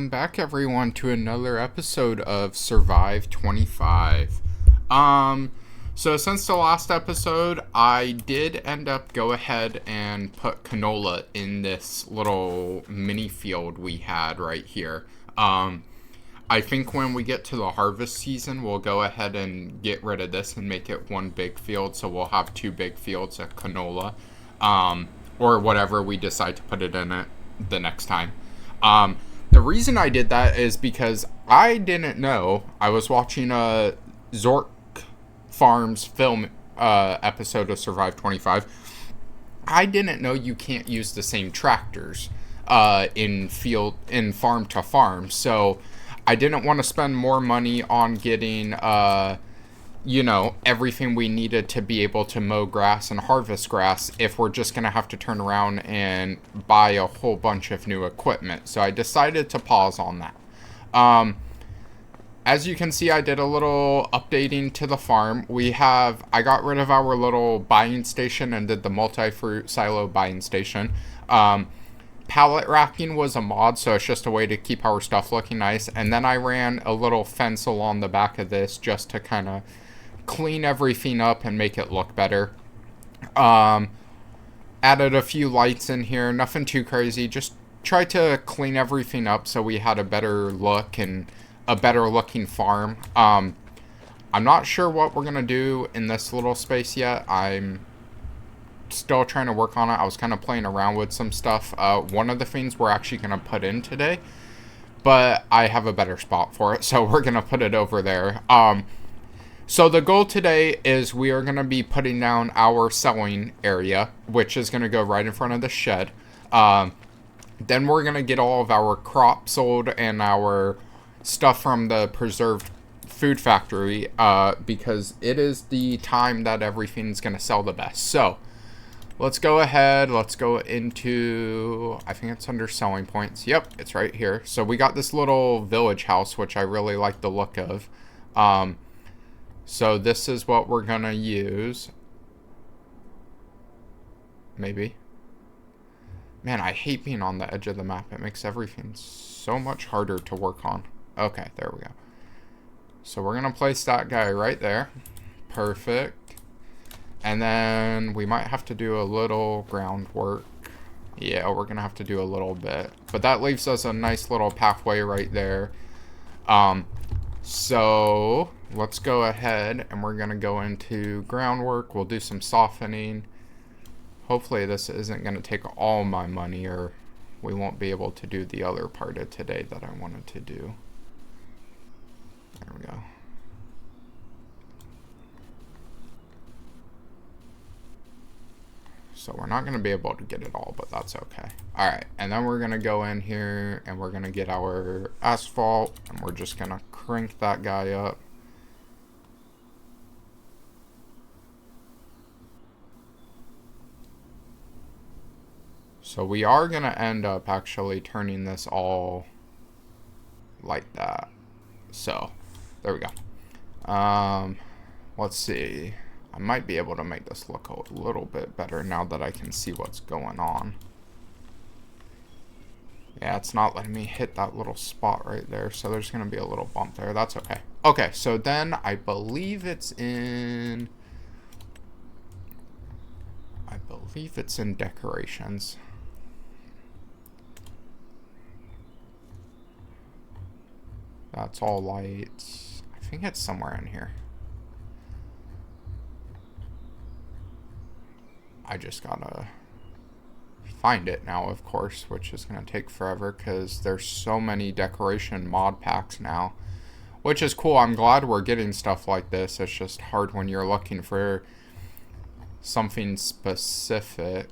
welcome back everyone to another episode of Survive 25. So since the last episode, I did end up go ahead and put canola in this little mini field we had right here. I think when we get to the harvest season, we'll go ahead and get rid of this and make it one big field, so we'll have two big fields of canola, or whatever we decide to put it in it the next time. The reason I did that is because I didn't know. I was watching a Zork Farms film episode of Survive 25. I didn't know you can't use the same tractors in farm to farm. So I didn't want to spend more money on getting everything we needed to be able to mow grass and harvest grass if we're just going to have to turn around and buy a whole bunch of new equipment. So I decided to pause on that. As you can see, I did a little updating to the farm. I got rid of our little buying station and did the multi-fruit silo buying station. Pallet racking was a mod, so it's just a way to keep our stuff looking nice. And then I ran a little fence along the back of this just to kind of clean everything up and make it look better. Added a few lights in here, nothing too crazy. Just tried to clean everything up so we had a better look and a better looking farm. I'm not sure what we're gonna do in this little space yet. I'm still trying to work on it. I was kind of playing around with some stuff. One of the things we're actually gonna put in today, but I have a better spot for it, so we're gonna put it over there. So the goal today is we are going to be putting down our selling area, which is going to go right in front of the shed. Then we're going to get all of our crops sold and our stuff from the preserved food factory, because it is the time that everything's going to sell the best. So let's go ahead. Let's go into, I think it's under selling points. Yep, it's right here. So we got this little village house, which I really like the look of. So this is what we're going to use. Maybe. Man, I hate being on the edge of the map. It makes everything so much harder to work on. Okay, there we go. So we're going to place that guy right there. Perfect. And then we might have to do a little groundwork. Yeah, we're going to have to do a little bit. But that leaves us a nice little pathway right there. So let's go ahead and we're going to go into groundwork. We'll do some softening. Hopefully this isn't going to take all my money, or we won't be able to do the other part of today that I wanted to do. There we go. So we're not going to be able to get it all, but that's okay. Alright, and then we're going to go in here and we're going to get our asphalt, and we're just going to crank that guy up. So we are going to end up actually turning this all like that. So, there we go. Let's see. I might be able to make this look a little bit better now that I can see what's going on. Yeah, it's not letting me hit that little spot right there, so there's going to be a little bump there. That's okay. Okay, so then I believe it's in decorations. That's all lights. I think it's somewhere in here. I just gotta find it now, of course, which is gonna take forever because there's so many decoration mod packs now, which is cool. I'm glad we're getting stuff like this. It's just hard when you're looking for something specific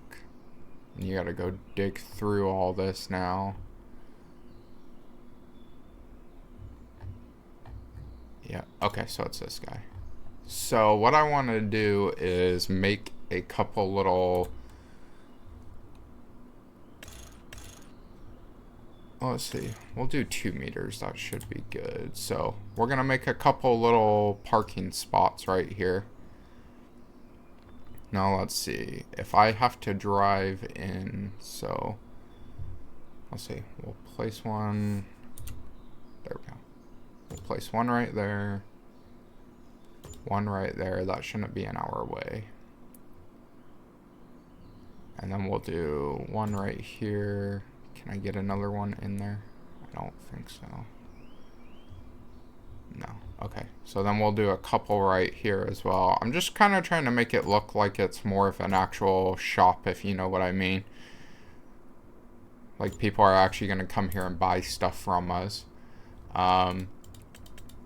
and you gotta go dig through all this now. Yeah, okay, so it's this guy. So what I want to do is make a couple little, let's see, we'll do 2 meters. That should be good. So we're gonna make a couple little parking spots right here. Now let's see if I have to drive in. So let's see, we'll place one There we go. We'll place one right there. One right there. That shouldn't be in our way. And then we'll do one right here. Can I get another one in there? I don't think so. No. Okay. So then we'll do a couple right here as well. I'm just kind of trying to make it look like it's more of an actual shop, if you know what I mean. Like people are actually going to come here and buy stuff from us. And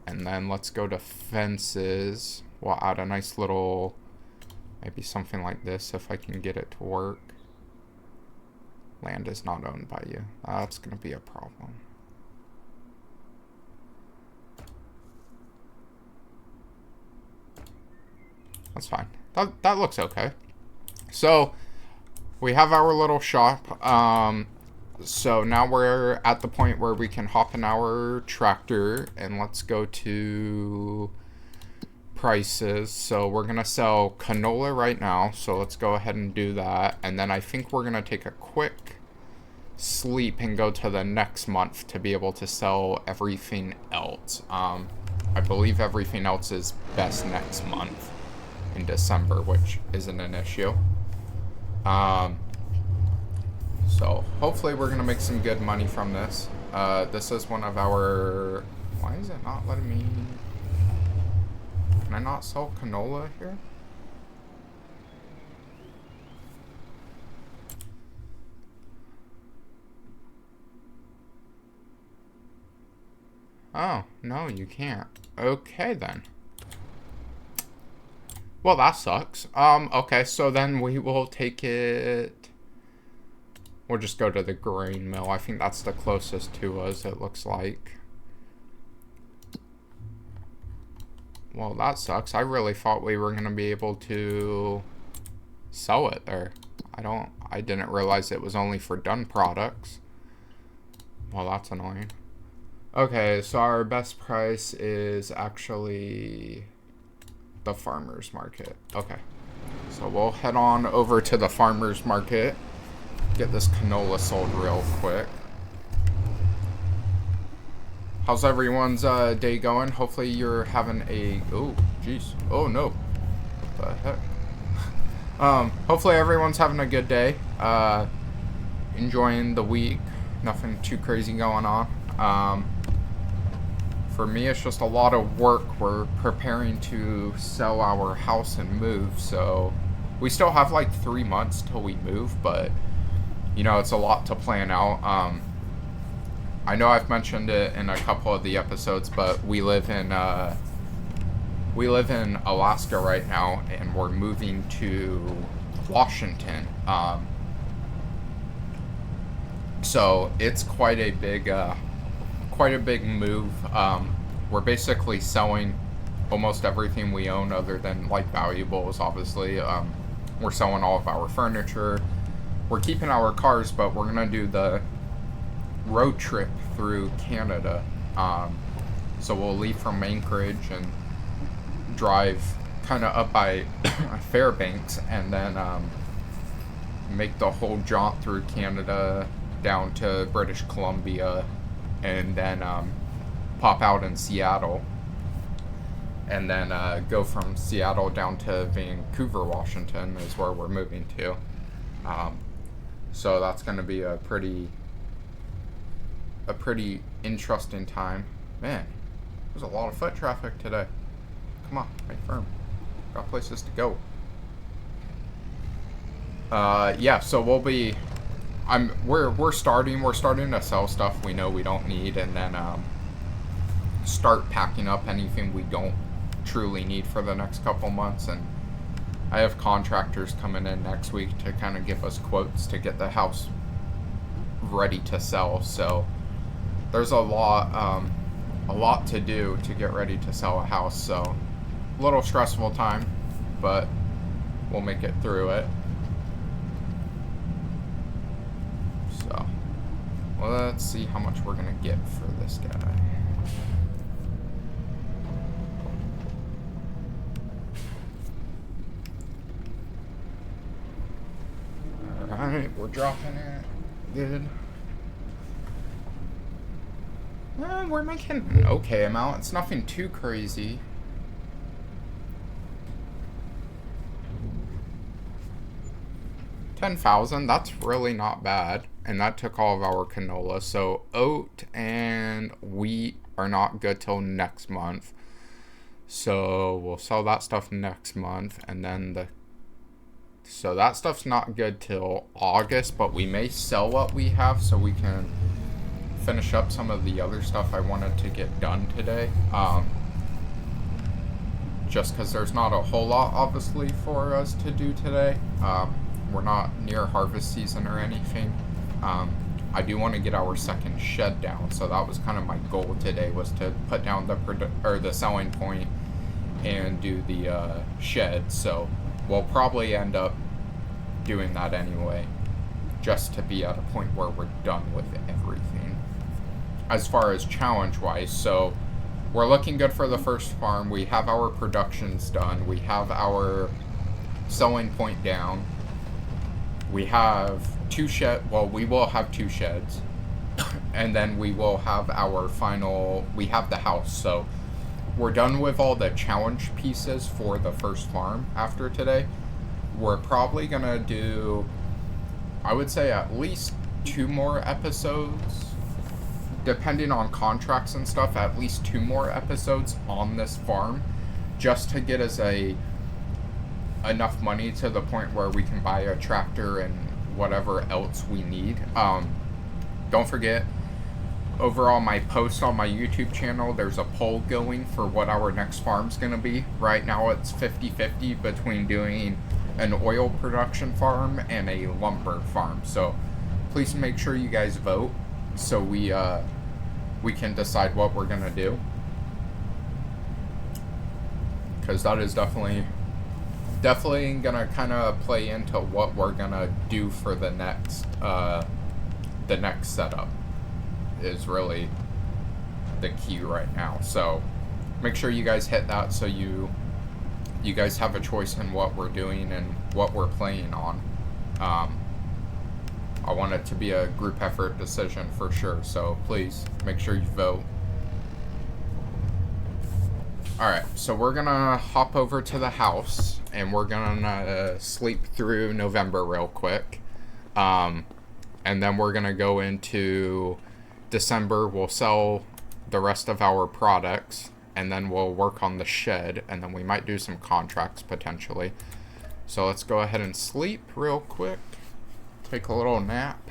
then let's go to fences. We'll add a nice little, maybe something like this if I can get it to work. Land is not owned by you. That's going to be a problem. That's fine. That looks okay. So we have our little shop. So now we're at the point where we can hop in our tractor and let's go to prices. So we're gonna sell canola right now, so let's go ahead and do that, and then I think we're gonna take a quick sleep and go to the next month to be able to sell everything else. I believe everything else is best next month in December, which isn't an issue. So hopefully we're gonna make some good money from this. This is one of our, why is it not letting me, can I not sell canola here? Oh, no, you can't. Okay, then. Well, that sucks. Okay, so then we will take it, we'll just go to the grain mill. I think that's the closest to us, it looks like. Well, that sucks. I really thought we were going to be able to sell it there. I didn't realize it was only for done products. Well, that's annoying. Okay, so our best price is actually the farmer's market. Okay, so we'll head on over to the farmer's market, get this canola sold real quick. How's everyone's day going? Hopefully you're having a, oh jeez, oh no, what the heck. Hopefully everyone's having a good day, enjoying the week, nothing too crazy going on. For me, it's just a lot of work. We're preparing to sell our house and move, so we still have like 3 months till we move, but you know, it's a lot to plan out. I know I've mentioned it in a couple of the episodes, but we live in Alaska right now, and we're moving to Washington. So it's quite a big move. We're basically selling almost everything we own other than like valuables, obviously. We're selling all of our furniture. We're keeping our cars, but we're gonna do the road trip through Canada. So we'll leave from Anchorage and drive kind of up by Fairbanks, and then make the whole jaunt through Canada down to British Columbia, and then pop out in Seattle, and then go from Seattle down to Vancouver, Washington is where we're moving to. So that's going to be a pretty interesting time. Man, there's a lot of foot traffic today. Come on, stay firm. Got places to go. Yeah, so we're starting to sell stuff we know we don't need, and then start packing up anything we don't truly need for the next couple months. And I have contractors coming in next week to kind of give us quotes to get the house ready to sell. So there's a lot to do to get ready to sell a house. So a little stressful time, but we'll make it through it. So let's see how much we're gonna get for this guy. Alright, we're dropping it. Good. We're making an okay amount. It's nothing too crazy. $10,000, that's really not bad. And that took all of our canola. So oat and wheat are not good till next month. So we'll sell that stuff next month. And then so that stuff's not good till August, but we may sell what we have so we can finish up some of the other stuff I wanted to get done today. Just because there's not a whole lot, obviously, for us to do today. We're not near harvest season or anything. I do want to get our second shed down, so that was kind of my goal today, was to put down the selling point and do the shed. So we'll probably end up doing that anyway, just to be at a point where we're done with everything. As far as challenge-wise, so we're looking good for the first farm. We have our productions done. We have our selling point down. We have two sheds. Well, we will have two sheds. And then we will have our final... We have the house. So we're done with all the challenge pieces for the first farm after today. We're probably going to do, I would say, at least 2 more episodes. Depending on contracts and stuff, at least 2 more episodes on this farm, just to get us enough money to the point where we can buy a tractor and whatever else we need. Don't forget, over on my post on my YouTube channel, there's a poll going for what our next farm's going to be. Right now it's 50-50 between doing an oil production farm and a lumber farm. So please make sure you guys vote, so we can decide what we're gonna do, because that is definitely gonna kind of play into what we're gonna do for the next setup. Is really the key right now. So make sure you guys hit that, so you guys have a choice in what we're doing and what we're playing on. I want it to be a group effort decision for sure, so please make sure you vote. Alright, so we're gonna hop over to the house, and we're gonna sleep through November real quick. And then we're gonna go into December. We'll sell the rest of our products, and then we'll work on the shed, and then we might do some contracts potentially. So let's go ahead and sleep real quick. Take a little nap.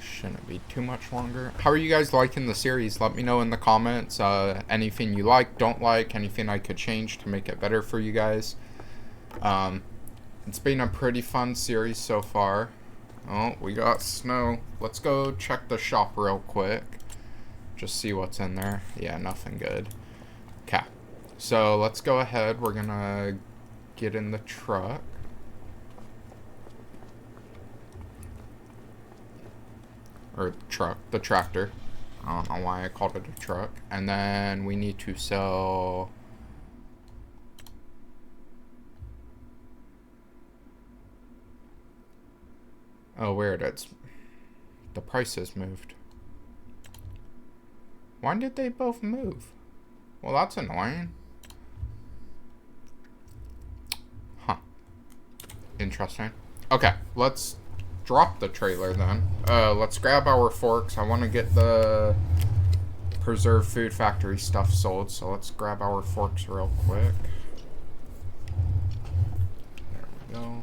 Shouldn't be too much longer. How are you guys liking the series? Let me know in the comments. Anything you like, don't like, anything I could change to make it better for you guys. It's been a pretty fun series so far. Oh, we got snow. Let's go check the shop real quick. Just see what's in there. Yeah, nothing good. Okay. So let's go ahead. We're gonna get in the truck. Or the tractor. I don't know why I called it a truck. And then we need to sell... Oh, weird. The prices moved. Why did they both move? Well, that's annoying. Huh. Interesting. Okay, let's drop the trailer then. Let's grab our forks. I want to get the preserved food factory stuff sold, so let's grab our forks real quick. There we go.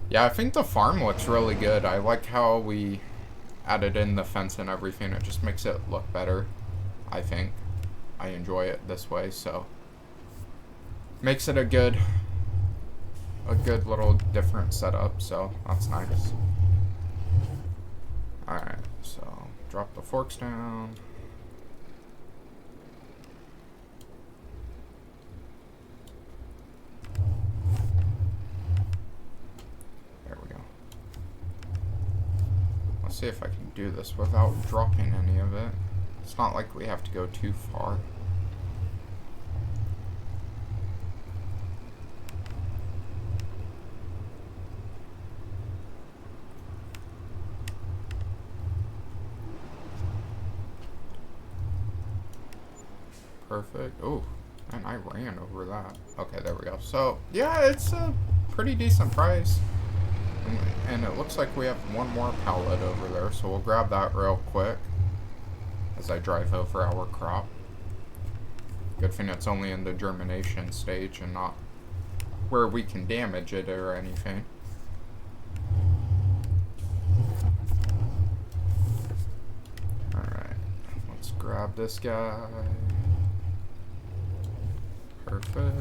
Yeah, I think the farm looks really good. I like how we added in the fence and everything. It just makes it look better, I think. I enjoy it this way, so makes it a good little different setup, so that's nice. Alright, so drop the forks down. There we go. Let's see if I can do this without dropping any of it. It's not like we have to go too far. Perfect. Oh, and I ran over that. Okay, there we go. So, yeah, it's a pretty decent price. And it looks like we have one more pallet over there, so we'll grab that real quick as I drive over our crop. Good thing it's only in the germination stage and not where we can damage it or anything. Alright, let's grab this guy. Perfect.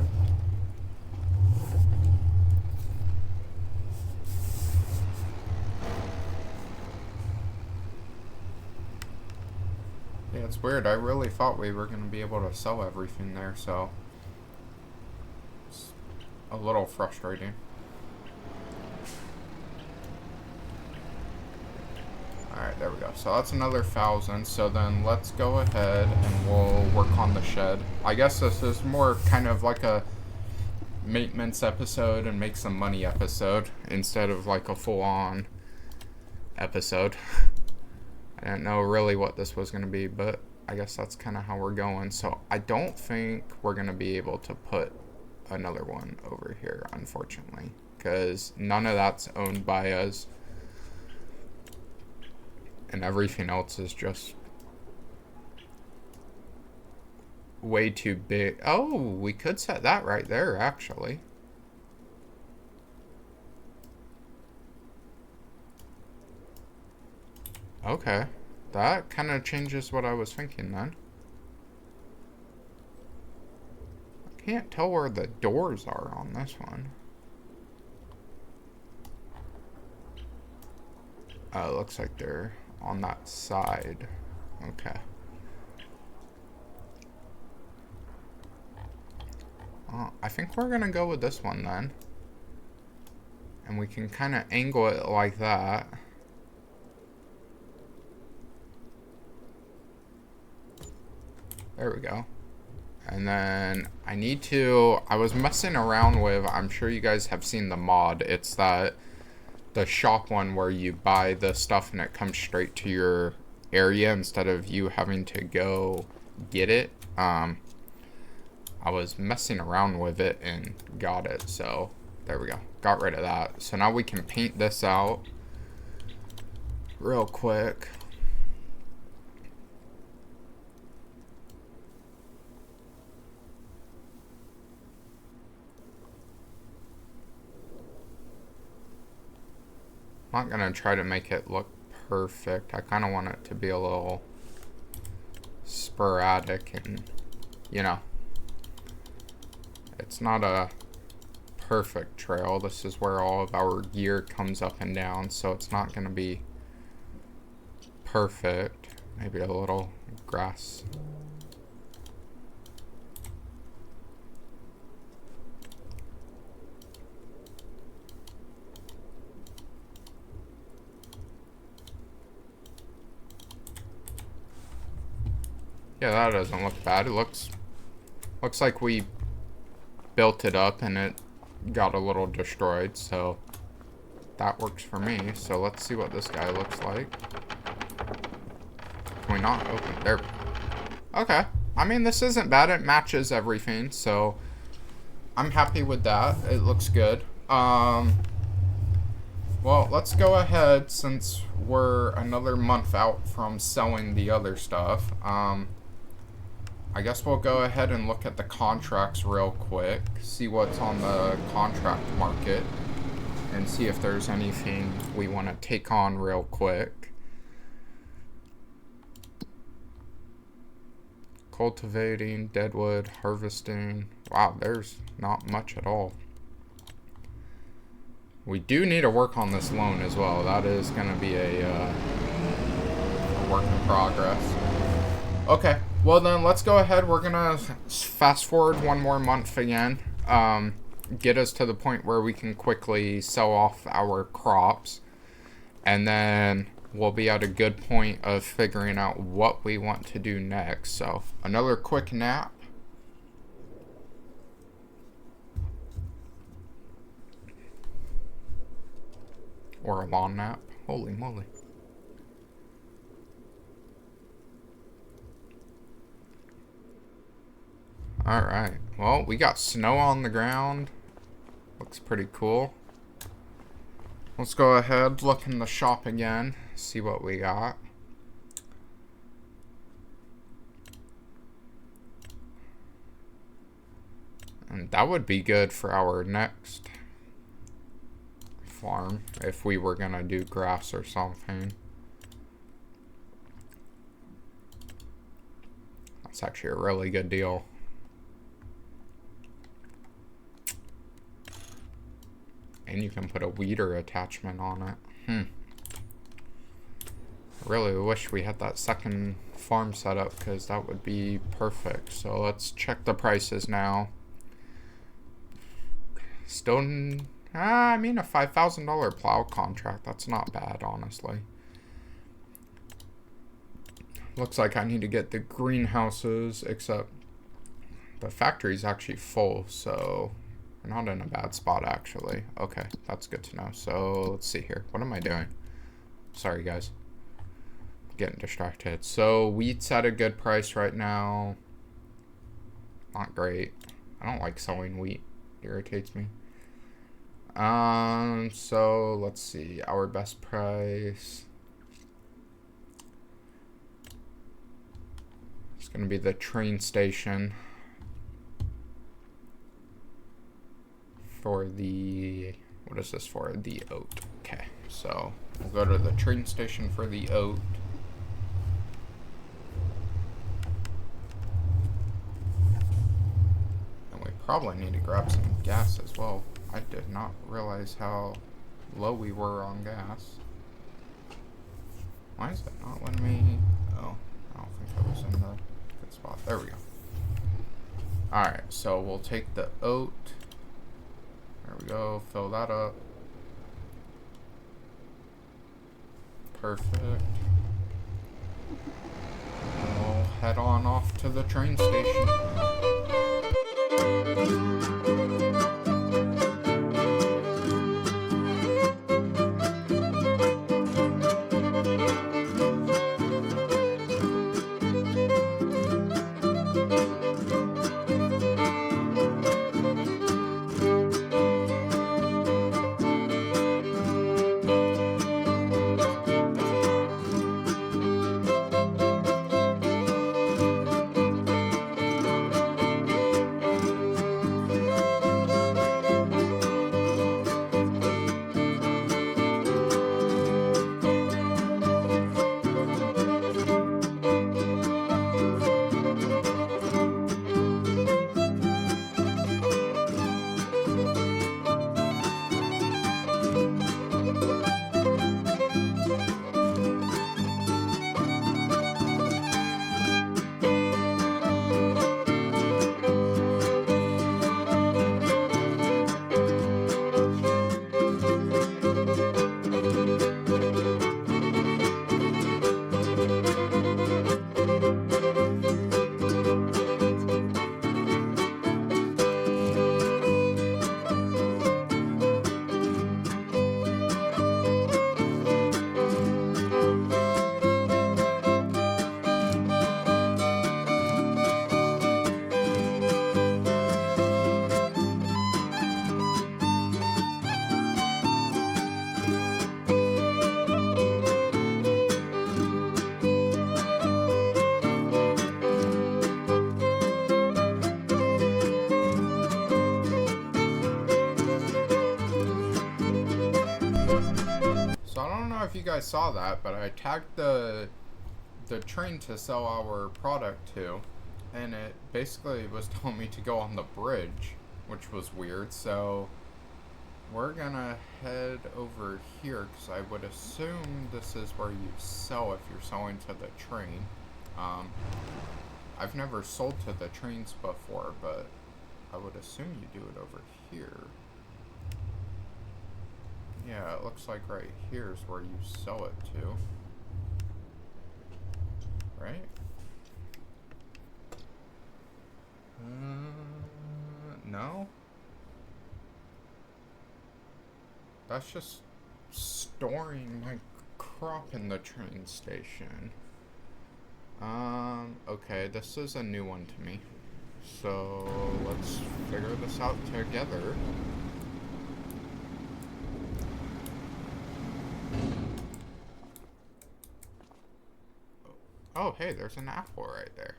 Yeah, it's weird. I really thought we were going to be able to sell everything there, so it's a little frustrating. Alright, there we go. So that's another 1,000. So then let's go ahead and we'll work on the shed. I guess this is more kind of like a maintenance episode and make some money episode instead of like a full-on episode. I didn't know really what this was going to be, but I guess that's kind of how we're going. So I don't think we're going to be able to put another one over here, unfortunately, because none of that's owned by us. And everything else is just way too big. Oh, we could set that right there, actually. Okay. That kind of changes what I was thinking then. I can't tell where the doors are on this one. Oh, it looks like they're on that side. Okay. I think we're gonna go with this one then. And we can kind of angle it like that. There we go. And then I was messing around with, I'm sure you guys have seen the mod. It's the shop one where you buy the stuff and it comes straight to your area instead of you having to go get it. I was messing around with it and got it, so there we go. Got rid of that. So now we can paint this out real quick. I'm not gonna try to make it look perfect. I kind of want it to be a little sporadic and, you know, it's not a perfect trail. This is where all of our gear comes up and down, so it's not gonna be perfect. Maybe a little grass. Yeah, that doesn't look bad. It looks like we built it up and it got a little destroyed, so that works for me. So let's see what this guy looks like. Can we not open? There. Okay. I mean, this isn't bad. It matches everything, so I'm happy with that. It looks good. Well, let's go ahead, since we're another month out from selling the other stuff. I guess we'll go ahead and look at the contracts real quick, see what's on the contract market, and see if there's anything we want to take on real quick. Cultivating, deadwood, harvesting. Wow, there's not much at all. We do need to work on this loan as well. That is going to be a work in progress. Okay, well then let's go ahead. We're going to fast forward one more month again. Get us to the point where we can quickly sell off our crops. And then we'll be at a good point of figuring out what we want to do next. So another quick nap. Or a lawn nap. Holy moly. Alright, well, we got snow on the ground. Looks pretty cool. Let's go ahead, look in the shop again, see what we got. And that would be good for our next farm if we were gonna do grass or something. That's actually a really good deal. And you can put a weeder attachment on it. I really wish we had that second farm set up, because that would be perfect. So let's check the prices now. Still, I mean, a $5,000 plow contract. That's not bad, honestly. Looks like I need to get the greenhouses, except the factory's actually full, so we're not in a bad spot, actually. Okay, that's good to know. So let's see here. What am I doing? Sorry, guys. Getting distracted. So wheat's at a good price right now. Not great. I don't like sowing wheat. It irritates me. So let's see. Our best price. It's gonna be the train station for the, what is this for? The oat. Okay, so we'll go to the train station for the oat. And we probably need to grab some gas as well. I did not realize how low we were on gas. Why is it not letting me? Oh, I don't think I was in the good spot. There we go. Alright, so we'll take the oat. There we go, fill that up. Perfect. And we'll head on off to the train station. So I don't know if you guys saw that, but I tagged the train to sell our product to, and it basically was telling me to go on the bridge, which was weird. So we're gonna head over here, because I would assume this is where you sell if you're selling to the train. I've never sold to the trains before, but I would assume you do it over here. Yeah, it looks like right here is where you sell it to. Right? No? That's just storing my crop in the train station. Okay, this is a new one to me. So let's figure this out together. Oh, hey, there's an apple right there.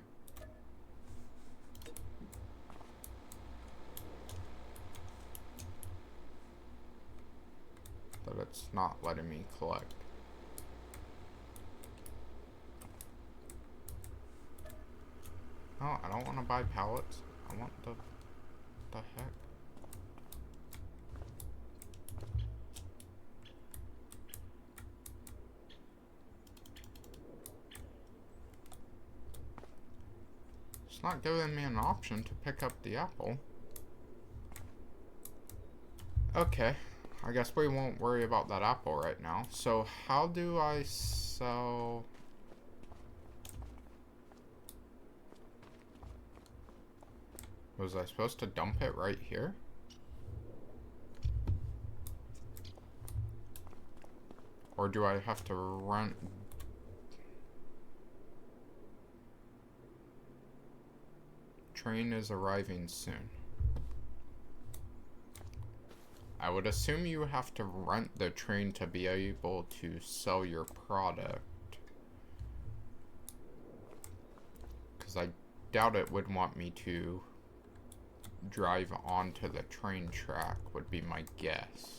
But it's not letting me collect. Oh, I don't want to buy pallets. I want the heck? It's not giving me an option to pick up the apple. Okay, I guess we won't worry about that apple right now. So how do I sell... Was I supposed to dump it right here? Or do I have to rent... Train is arriving soon. I would assume you have to rent the train to be able to sell your product. Because I doubt it would want me to drive onto the train track, would be my guess.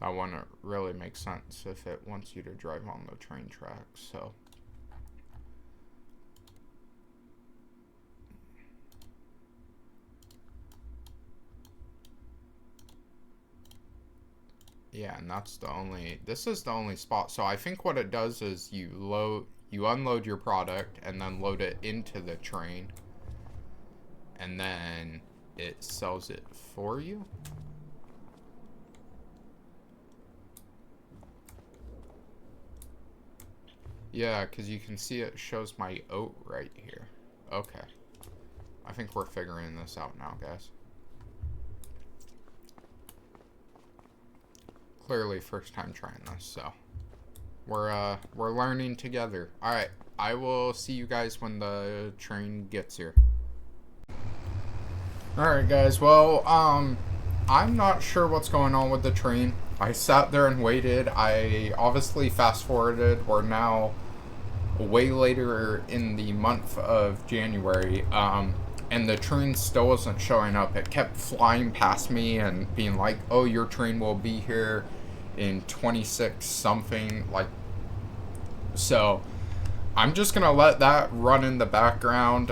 That wouldn't really make sense if it wants you to drive on the train track, so. Yeah, and that's the only, this is the only spot. So I think what it does is you unload your product and then load it into the train, and then it sells it for you. Yeah, because you can see it shows my oat right here. Okay. I think we're figuring this out now, guys. Clearly first time trying this, so we're learning together. Alright, I will see you guys when the train gets here. Alright guys, well, I'm not sure what's going on with the train. I sat there and waited. I obviously fast forwarded. We're now way later in the month of January, and the train still wasn't showing up. It kept flying past me and being like, oh, your train will be here in 26 something, like. So I'm just gonna let that run in the background.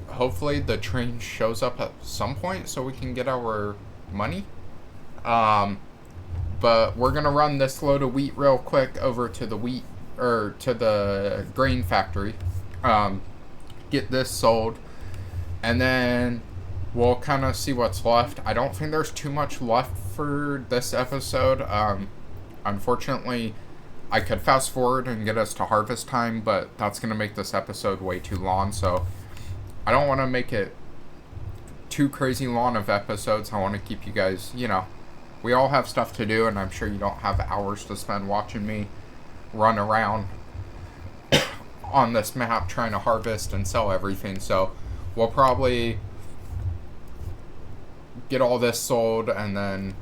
Hopefully the train shows up at some point so we can get our money. But we're gonna run this load of wheat real quick over to the wheat, or to the grain factory, get this sold, and then we'll kind of see what's left. I don't think there's too much left for this episode. Unfortunately, I could fast forward and get us to harvest time, but that's going to make this episode way too long, so I don't want to make it too crazy long of episodes. I want to keep you guys, you know, we all have stuff to do, and I'm sure you don't have hours to spend watching me run around on this map trying to harvest and sell everything. So we'll probably get all this sold and then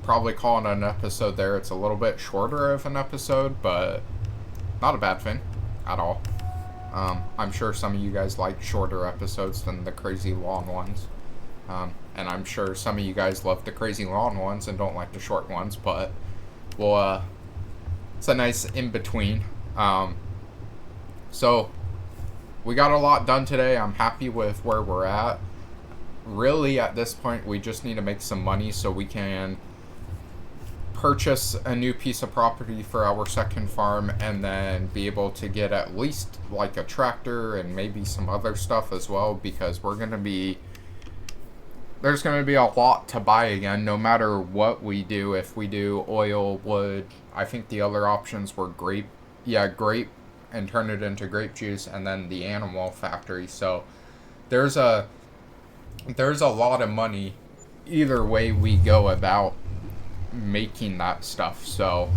probably call it an episode there. It's a little bit shorter of an episode, but not a bad thing at all. I'm sure some of you guys like shorter episodes than the crazy long ones, and I'm sure some of you guys love the crazy long ones and don't like the short ones, but we'll it's a nice in-between. So we got a lot done today. I'm happy with where we're at. Really, at this point, we just need to make some money so we can purchase a new piece of property for our second farm, and then be able to get at least like a tractor and maybe some other stuff as well, because there's going to be a lot to buy again, no matter what we do. If we do oil, wood, I think the other options were grape, and turn it into grape juice, and then the animal factory. So there's a lot of money either way we go about making that stuff. So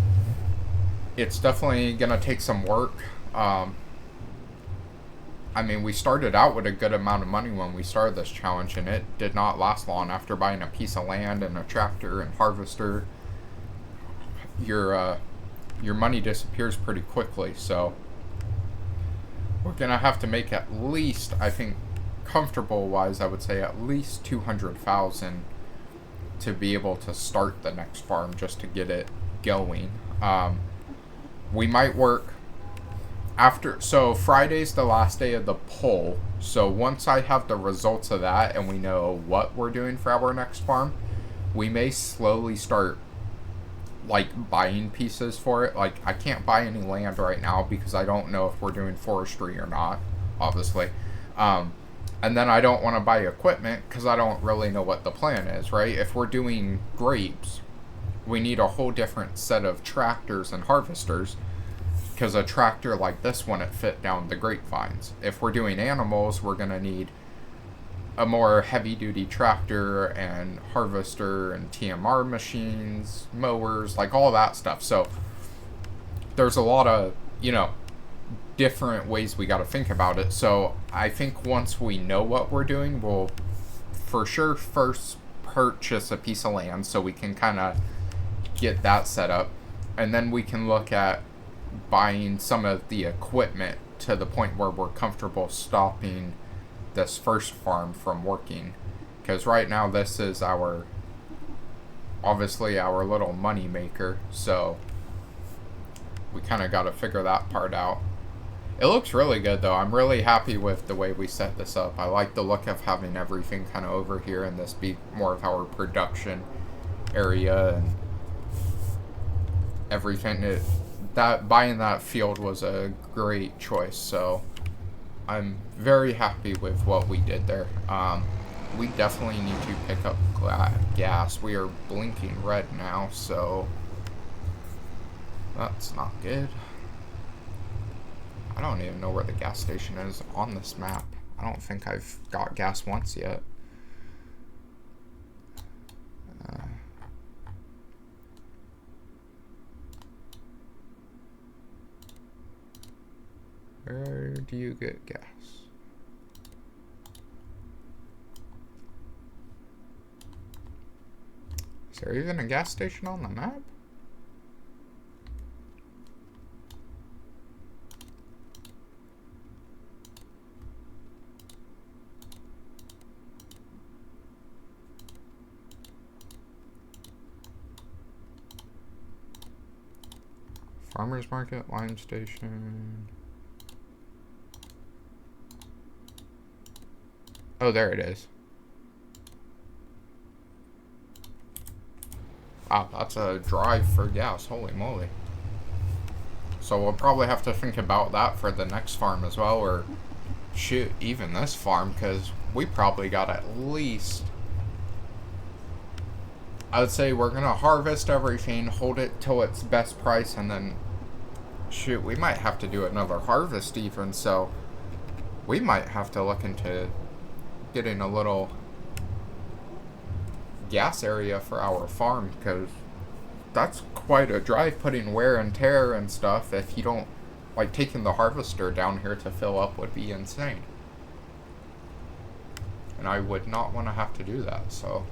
It's definitely gonna take some work. I mean, we started out with a good amount of money when we started this challenge, and it did not last long. After buying a piece of land and a tractor and harvester, your money disappears pretty quickly. So we're gonna have to make at least, I think, comfortable wise, I would say at least 200,000 to be able to start the next farm, just to get it going. We might work after, so Friday's the last day of the poll. So once I have the results of that and we know what we're doing for our next farm, we may slowly start like buying pieces for it. Like, I can't buy any land right now because I don't know if we're doing forestry or not, obviously. And then I don't want to buy equipment because I don't really know what the plan is, right? If we're doing grapes, we need a whole different set of tractors and harvesters, because a tractor like this one, it fit down the grapevines. If we're doing animals, we're going to need a more heavy-duty tractor and harvester and TMR machines, mowers, like all that stuff. So there's a lot of, different ways we got to think about it. So I think once we know what we're doing, we'll for sure first purchase a piece of land so we can kind of get that set up, and then we can look at buying some of the equipment to the point where we're comfortable stopping this first farm from working, because right now this is obviously our little money maker. So we kind of got to figure that part out. It looks really good though. I'm really happy with the way we set this up. I like the look of having everything kind of over here and this be more of our production area and everything. That buying that field was a great choice, so I'm very happy with what we did there. We definitely need to pick up gas. We are blinking red now, so that's not good. I don't even know where the gas station is on this map. I don't think I've got gas once yet. Where do you get gas? Is there even a gas station on the map? Farmers Market, Lime Station. Oh, there it is. Wow, that's a drive for gas. Holy moly. So we'll probably have to think about that for the next farm as well, or shoot, even this farm, because we probably got at least, I would say we're going to harvest everything, hold it till its best price, and then shoot, we might have to do another harvest even, so we might have to look into getting a little gas area for our farm, because that's quite a drive, putting wear and tear and stuff. If you don't, like, taking the harvester down here to fill up would be insane, and I would not want to have to do that. So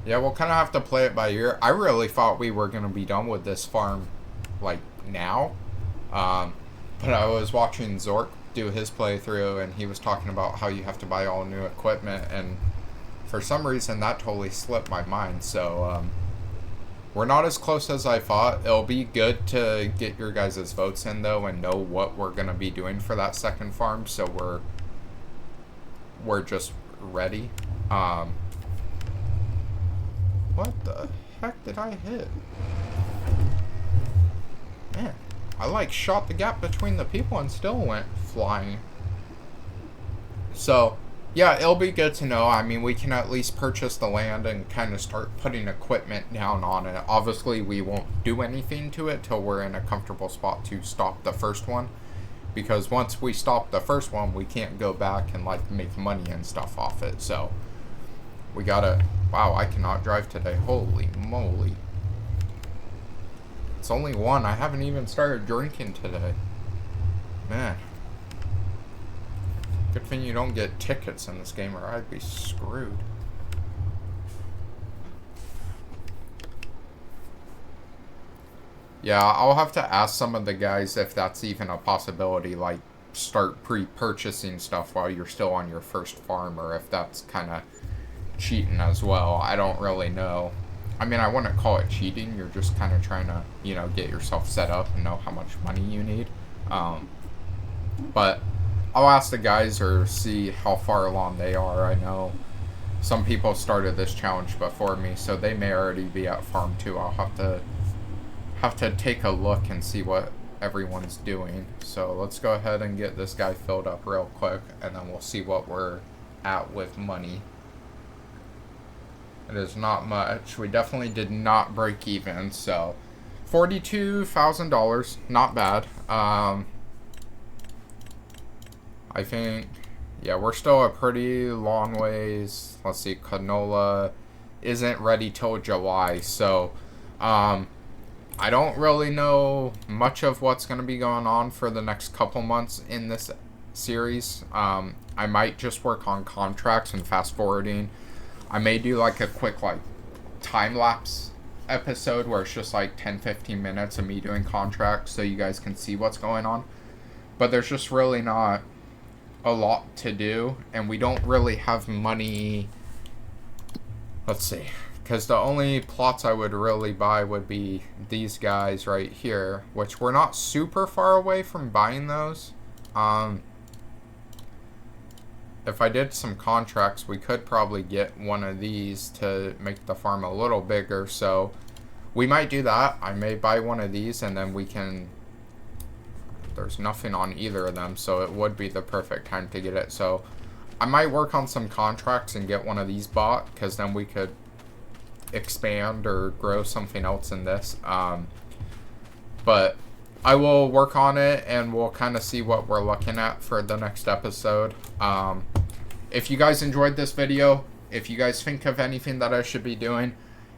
yeah, we'll kind of have to play it by ear. I really thought we were going to be done with this farm, like, now. But I was watching Zork do his playthrough, and he was talking about how you have to buy all new equipment, and for some reason that totally slipped my mind. So, we're not as close as I thought. It'll be good to get your guys' votes in, though, and know what we're going to be doing for that second farm, so we're just ready. What the heck did I hit? Man, I like shot the gap between the people and still went flying. So, yeah, it'll be good to know. I mean, we can at least purchase the land and kind of start putting equipment down on it. Obviously, we won't do anything to it till we're in a comfortable spot to stop the first one, because once we stop the first one, we can't go back and, like, make money and stuff off it. So we gotta... Wow, I cannot drive today. Holy moly. It's only 1. I haven't even started drinking today. Man. Good thing you don't get tickets in this game or I'd be screwed. Yeah, I'll have to ask some of the guys if that's even a possibility, like start pre-purchasing stuff while you're still on your first farm, or if that's kind of cheating as well. I don't really know. I mean, I wouldn't call it cheating. You're just kind of trying to, get yourself set up and know how much money you need. But I'll ask the guys or see how far along they are. I know some people started this challenge before me, so they may already be at farm 2. I'll have to take a look and see what everyone's doing. So let's go ahead and get this guy filled up real quick, and then we'll see what we're at with money. It is not much. We definitely did not break even, so $42,000, not bad. I think, yeah, we're still a pretty long ways. Let's see, canola isn't ready till July, so I don't really know much of what's going to be going on for the next couple months in this series. I might just work on contracts and fast forwarding. I may do like a quick time lapse episode where it's just like 10-15 minutes of me doing contracts so you guys can see what's going on. But there's just really not a lot to do, and we don't really have money. Let's see, because the only plots I would really buy would be these guys right here, which we're not super far away from buying those. If I did some contracts, we could probably get one of these to make the farm a little bigger, so we might do that. I may buy one of these, and then we can... There's nothing on either of them, so it would be the perfect time to get it. So I might work on some contracts and get one of these bought, because then we could expand or grow something else in this. But I will work on it, and we'll kind of see what we're looking at for the next episode. If you guys enjoyed this video, if you guys think of anything that I should be doing,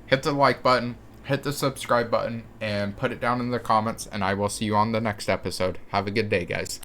hit the like button, hit the subscribe button, and put it down in the comments, and I will see you on the next episode. Have a good day, guys.